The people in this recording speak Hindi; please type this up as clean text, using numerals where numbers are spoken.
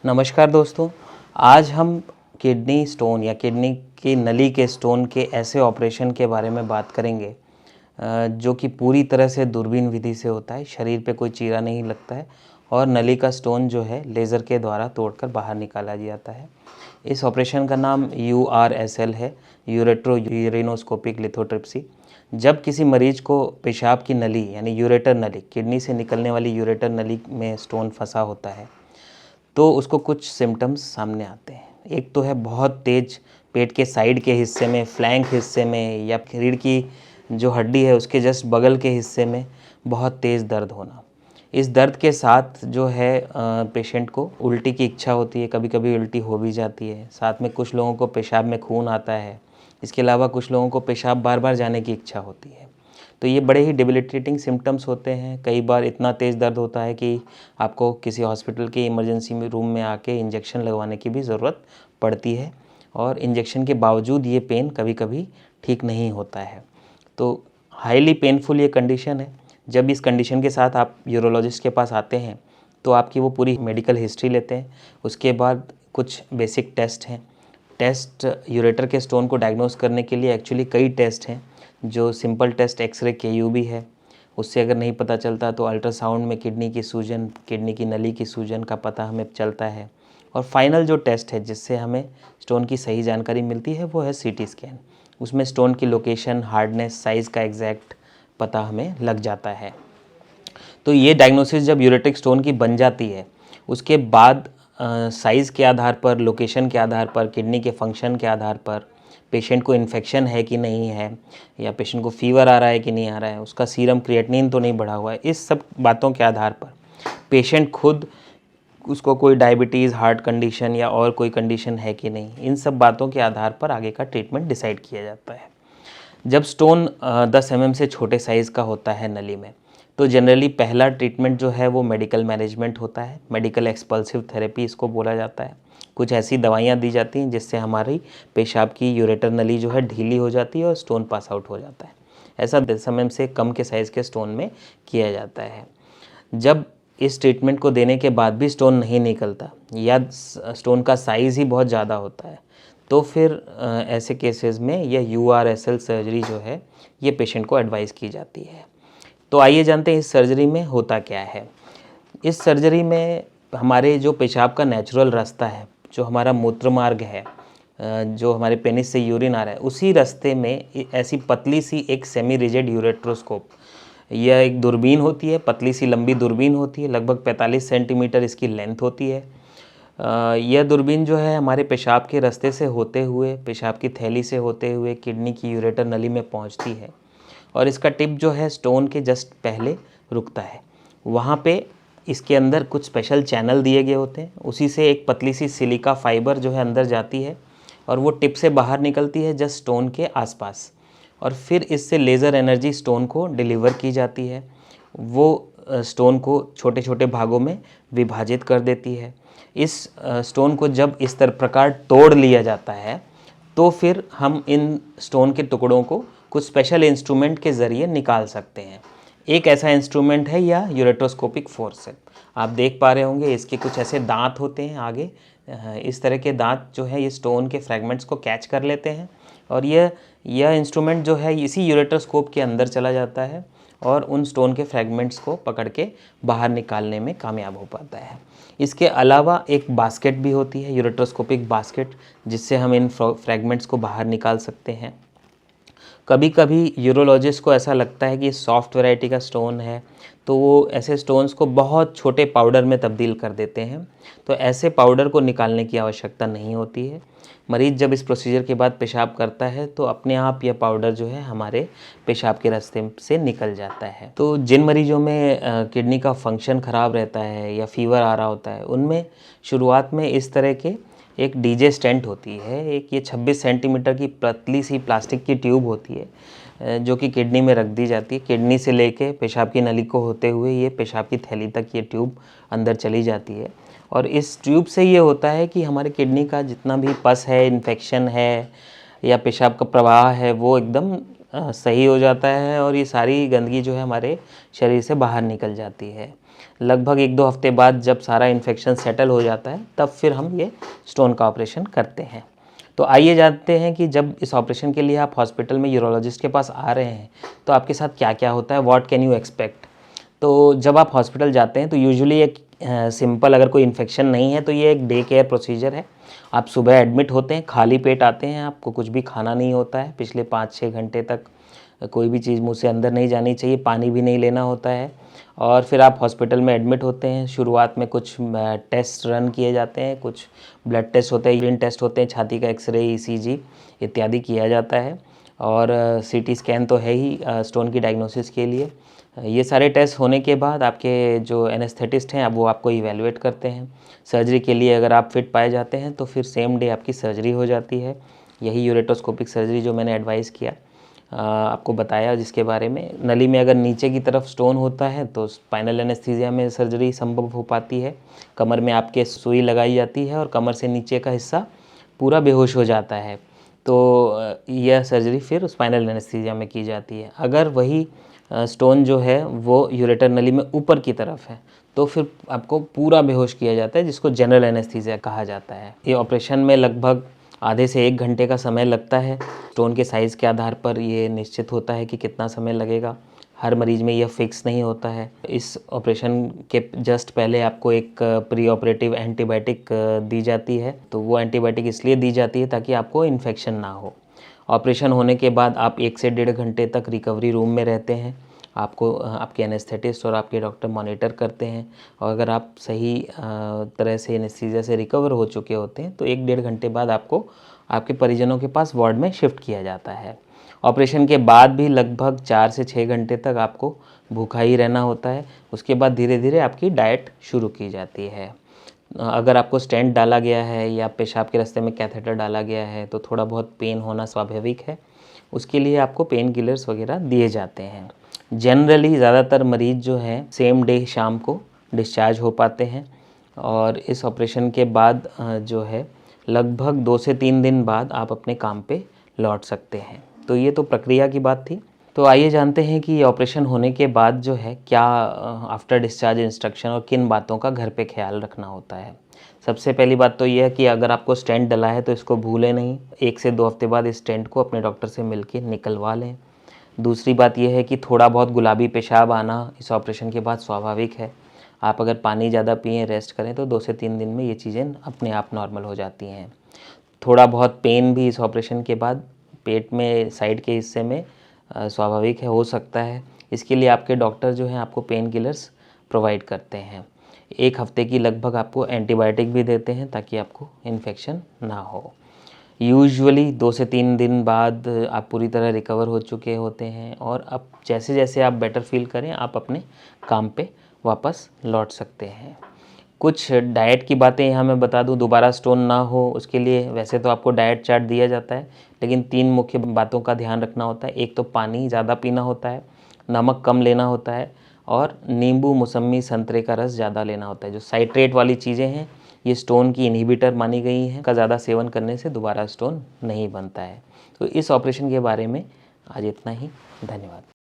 नमस्कार दोस्तों। आज हम किडनी स्टोन या किडनी की नली के स्टोन के ऐसे ऑपरेशन के बारे में बात करेंगे जो कि पूरी तरह से दूरबीन विधि से होता है। शरीर पे कोई चीरा नहीं लगता है और नली का स्टोन जो है लेज़र के द्वारा तोड़कर बाहर निकाला जाता है। इस ऑपरेशन का नाम URSL है, यूरेट्रो यूरिनोस्कोपिक लिथोट्रिप्सी। जब किसी मरीज को पेशाब की नली यानी यूरेटर नली, किडनी से निकलने वाली यूरेटर नली में स्टोन फंसा होता है तो उसको कुछ सिम्टम्स सामने आते हैं। एक तो है बहुत तेज़ पेट के साइड के हिस्से में, फ्लैंक हिस्से में या रीढ़ की जो हड्डी है उसके जस्ट बगल के हिस्से में बहुत तेज़ दर्द होना। इस दर्द के साथ जो है पेशेंट को उल्टी की इच्छा होती है, कभी कभी उल्टी हो भी जाती है। साथ में कुछ लोगों को पेशाब में खून आता है। इसके अलावा कुछ लोगों को पेशाब बार बार जाने की इच्छा होती है। तो ये बड़े ही डिबिलिटेटिंग सिम्टम्स होते हैं। कई बार इतना तेज़ दर्द होता है कि आपको किसी हॉस्पिटल के इमरजेंसी रूम में आके इंजेक्शन लगवाने की भी ज़रूरत पड़ती है और इंजेक्शन के बावजूद ये पेन कभी कभी ठीक नहीं होता है। तो हाईली पेनफुल ये कंडीशन है। जब इस कंडीशन के साथ आप यूरोलॉजिस्ट के पास आते हैं तो आपकी वो पूरी मेडिकल हिस्ट्री लेते हैं। उसके बाद कुछ बेसिक टेस्ट हैं। टेस्ट यूरेटर के स्टोन को डायग्नोस करने के लिए एक्चुअली कई टेस्ट हैं। जो सिंपल टेस्ट एक्सरे KUB है, उससे अगर नहीं पता चलता तो अल्ट्रासाउंड में किडनी की सूजन, किडनी की नली की सूजन का पता हमें चलता है। और फाइनल जो टेस्ट है जिससे हमें स्टोन की सही जानकारी मिलती है वो है CT स्कैन। उसमें स्टोन की लोकेशन, हार्डनेस, साइज़ का एग्जैक्ट पता हमें लग जाता है। तो ये डायग्नोसिस जब यूरेटिक स्टोन की बन जाती है उसके बाद साइज़ के आधार पर, लोकेशन के आधार पर, किडनी के फंक्शन के आधार पर, पेशेंट को इन्फेक्शन है कि नहीं है या पेशेंट को फीवर आ रहा है कि नहीं आ रहा है, उसका सीरम क्रिएटिनिन तो नहीं बढ़ा हुआ है, इस सब बातों के आधार पर पेशेंट खुद उसको कोई डायबिटीज़, हार्ट कंडीशन या और कोई कंडीशन है कि नहीं, इन सब बातों के आधार पर आगे का ट्रीटमेंट डिसाइड किया जाता है। जब स्टोन 10 mm से छोटे साइज़ का होता है नली में तो जनरली पहला ट्रीटमेंट जो है वो मेडिकल मैनेजमेंट होता है। मेडिकल एक्सपल्सिव थेरेपी इसको बोला जाता है। कुछ ऐसी दवाइयाँ दी जाती हैं जिससे हमारी पेशाब की यूरेटर नली जो है ढीली हो जाती है और स्टोन पास आउट हो जाता है। ऐसा 10 mm से कम के साइज़ के स्टोन में किया जाता है। जब इस ट्रीटमेंट को देने के बाद भी स्टोन नहीं निकलता या स्टोन का साइज़ ही बहुत ज़्यादा होता है तो फिर ऐसे केसेस में यह URSL सर्जरी जो है ये पेशेंट को एडवाइस की जाती है। तो आइए जानते हैं इस सर्जरी में होता क्या है। इस सर्जरी में हमारे जो पेशाब का नेचुरल रास्ता है, जो हमारा मूत्र मार्ग है, जो हमारे पेनिस से यूरिन आ रहा है, उसी रास्ते में ऐसी पतली सी एक सेमी रिजिड यूरेट्रोस्कोप, यह एक दूरबीन होती है, पतली सी लंबी दूरबीन होती है, लगभग 45 सेंटीमीटर इसकी लेंथ होती है। यह दूरबीन जो है हमारे पेशाब के रास्ते से होते हुए, पेशाब की थैली से होते हुए किडनी की यूरेटर नली में पहुंचती है और इसका टिप जो है स्टोन के जस्ट पहले रुकता है। वहाँ पे इसके अंदर कुछ स्पेशल चैनल दिए गए होते हैं, उसी से एक पतली सी सिलिका फाइबर जो है अंदर जाती है और वो टिप से बाहर निकलती है जस्ट स्टोन के आसपास और फिर इससे लेज़र एनर्जी स्टोन को डिलीवर की जाती है। वो स्टोन को छोटे छोटे भागों में विभाजित कर देती है। इस स्टोन को जब इस प्रकार तोड़ लिया जाता है तो फिर हम इन स्टोन के टुकड़ों को कुछ स्पेशल इंस्ट्रूमेंट के ज़रिए निकाल सकते हैं। एक ऐसा इंस्ट्रूमेंट है या यूरेट्रोस्कोपिक फोर्सेप। आप देख पा रहे होंगे इसके कुछ ऐसे दांत होते हैं आगे। इस तरह के दांत जो है ये स्टोन के फ्रैगमेंट्स को कैच कर लेते हैं और यह इंस्ट्रूमेंट जो है इसी यूरेट्रोस्कोप के अंदर चला जाता है और उन स्टोन के फ्रैगमेंट्स को पकड़ के बाहर निकालने में कामयाब हो पाता है। इसके अलावा एक बास्केट भी होती है, यूरेट्रोस्कोपिक बास्केट, जिससे हम इन फ्रैगमेंट्स को बाहर निकाल सकते हैं। कभी कभी यूरोलॉजिस्ट को ऐसा लगता है कि सॉफ्ट वैरायटी का स्टोन है तो वो ऐसे स्टोन्स को बहुत छोटे पाउडर में तब्दील कर देते हैं। तो ऐसे पाउडर को निकालने की आवश्यकता नहीं होती है। मरीज़ जब इस प्रोसीजर के बाद पेशाब करता है तो अपने आप यह पाउडर जो है हमारे पेशाब के रास्ते से निकल जाता है। तो जिन मरीजों में किडनी का फंक्शन ख़राब रहता है या फीवर आ रहा होता है उनमें शुरुआत में इस तरह के एक DJ स्टेंट होती है। एक ये 26 सेंटीमीटर की पतली सी प्लास्टिक की ट्यूब होती है जो कि किडनी में रख दी जाती है। किडनी से लेके पेशाब की नली को होते हुए ये पेशाब की थैली तक ये ट्यूब अंदर चली जाती है और इस ट्यूब से ये होता है कि हमारे किडनी का जितना भी पस है, इन्फेक्शन है या पेशाब का प्रवाह है वो एकदम सही हो जाता है और ये सारी गंदगी जो है हमारे शरीर से बाहर निकल जाती है। लगभग 1-2 हफ्ते बाद जब सारा इन्फेक्शन सेटल हो जाता है तब फिर हम ये स्टोन का ऑपरेशन करते हैं। तो आइए जानते हैं कि जब इस ऑपरेशन के लिए आप हॉस्पिटल में यूरोलॉजिस्ट के पास आ रहे हैं तो आपके साथ क्या-क्या होता है, व्हाट कैन यू एक्सपेक्ट। तो जब आप हॉस्पिटल जाते हैं तो यूजुअली एक सिंपल, अगर कोई इन्फेक्शन नहीं है तो ये एक डे केयर प्रोसीजर है। आप सुबह एडमिट होते हैं, खाली पेट आते हैं, आपको कुछ भी खाना नहीं होता है, पिछले 5-6 घंटे तक कोई भी चीज़ मुँह से अंदर नहीं जानी चाहिए, पानी भी नहीं लेना होता है। और फिर आप हॉस्पिटल में एडमिट होते हैं। शुरुआत में कुछ टेस्ट रन किए जाते हैं, कुछ ब्लड टेस्ट होते हैं, यूरिन टेस्ट होते हैं, छाती का एक्सरे, ईसीजी इत्यादि किया जाता है। और सीटी स्कैन तो है ही स्टोन की डायग्नोसिस के लिए। ये सारे टेस्ट होने के बाद आपके जो एनेस्थेटिस्ट हैं अब वो आपको इवैल्यूएट करते हैं। सर्जरी के लिए अगर आप फिट पाए जाते हैं तो फिर सेम डे आपकी सर्जरी हो जाती है। यही यूरेटोस्कोपिक सर्जरी जो मैंने एडवाइस किया, आपको बताया, जिसके बारे में नली में अगर नीचे की तरफ स्टोन होता है तो स्पाइनल एनेस्थीसिया में सर्जरी संभव हो पाती है। कमर में आपके सुई लगाई जाती है और कमर से नीचे का हिस्सा पूरा बेहोश हो जाता है, तो यह सर्जरी फिर स्पाइनल एनेस्थीसिया में की जाती है। अगर वही स्टोन जो है वो यूरेटर नली में ऊपर की तरफ है तो फिर आपको पूरा बेहोश किया जाता है, जिसको जनरल एनेस्थीसिया कहा जाता है। ये ऑपरेशन में लगभग आधे से 1 घंटे का समय लगता है। स्टोन के साइज़ के आधार पर ये निश्चित होता है कि कितना समय लगेगा। हर मरीज़ में यह फिक्स नहीं होता है। इस ऑपरेशन के जस्ट पहले आपको एक प्री ऑपरेटिव एंटीबायोटिक दी जाती है। तो वो एंटीबायोटिक इसलिए दी जाती है ताकि आपको इन्फेक्शन ना हो। ऑपरेशन होने के बाद आप 1 से 1.5 घंटे तक रिकवरी रूम में रहते हैं। आपको आपके एनेस्थेटिस्ट और आपके डॉक्टर मॉनिटर करते हैं, और अगर आप सही तरह से एनेस्थीसिया से रिकवर हो चुके होते हैं तो 1-1.5 घंटे बाद आपको आपके परिजनों के पास वार्ड में शिफ्ट किया जाता है। ऑपरेशन के बाद भी लगभग 4 से 6 घंटे तक आपको भूखा ही रहना होता है। उसके बाद धीरे धीरे आपकी डाइट शुरू की जाती है। अगर आपको स्टेंट डाला गया है या पेशाब के रास्ते में कैथेटर डाला गया है तो थोड़ा बहुत पेन होना स्वाभाविक है। उसके लिए आपको पेन किलर्स वगैरह दिए जाते हैं। जनरली ज़्यादातर मरीज़ जो हैं सेम डे शाम को डिस्चार्ज हो पाते हैं, और इस ऑपरेशन के बाद जो है लगभग 2 से 3 दिन बाद आप अपने काम पे लौट सकते हैं। तो ये तो प्रक्रिया की बात थी। तो आइए जानते हैं कि ऑपरेशन होने के बाद जो है क्या आफ्टर डिस्चार्ज इंस्ट्रक्शन और किन बातों का घर पे ख्याल रखना होता है। सबसे पहली बात तो ये है कि अगर आपको स्टेंट डला है तो इसको भूलें नहीं। 1 से 2 हफ्ते बाद इस स्टेंट को अपने डॉक्टर से मिलके निकलवा लें। दूसरी बात यह है कि थोड़ा बहुत गुलाबी पेशाब आना इस ऑपरेशन के बाद स्वाभाविक है। आप अगर पानी ज़्यादा पिएँ, रेस्ट करें तो 2 से 3 दिन में ये चीज़ें अपने आप नॉर्मल हो जाती हैं। थोड़ा बहुत पेन भी इस ऑपरेशन के बाद पेट में साइड के हिस्से में स्वाभाविक है, हो सकता है। इसके लिए आपके डॉक्टर जो हैं आपको पेन किलर्स प्रोवाइड करते हैं। 1 हफ्ते की लगभग आपको एंटीबायोटिक भी देते हैं ताकि आपको इन्फेक्शन ना हो। यूजुअली 2 से 3 दिन बाद आप पूरी तरह रिकवर हो चुके होते हैं, और अब जैसे जैसे आप बेटर फील करें आप अपने काम पे वापस लौट सकते हैं। कुछ डाइट की बातें यहाँ मैं बता दूँ, दोबारा स्टोन ना हो उसके लिए वैसे तो आपको डाइट चार्ट दिया जाता है, लेकिन 3 मुख्य बातों का ध्यान रखना होता है। एक तो पानी ज़्यादा पीना होता है, नमक कम लेना होता है, और नींबू, मौसम्मी, संतरे का रस ज़्यादा लेना होता है। जो साइट्रेट वाली चीज़ें हैं ये स्टोन की इनहिबिटर मानी गई हैं। का ज़्यादा सेवन करने से दोबारा स्टोन नहीं बनता है। तो इस ऑपरेशन के बारे में आज इतना ही। धन्यवाद।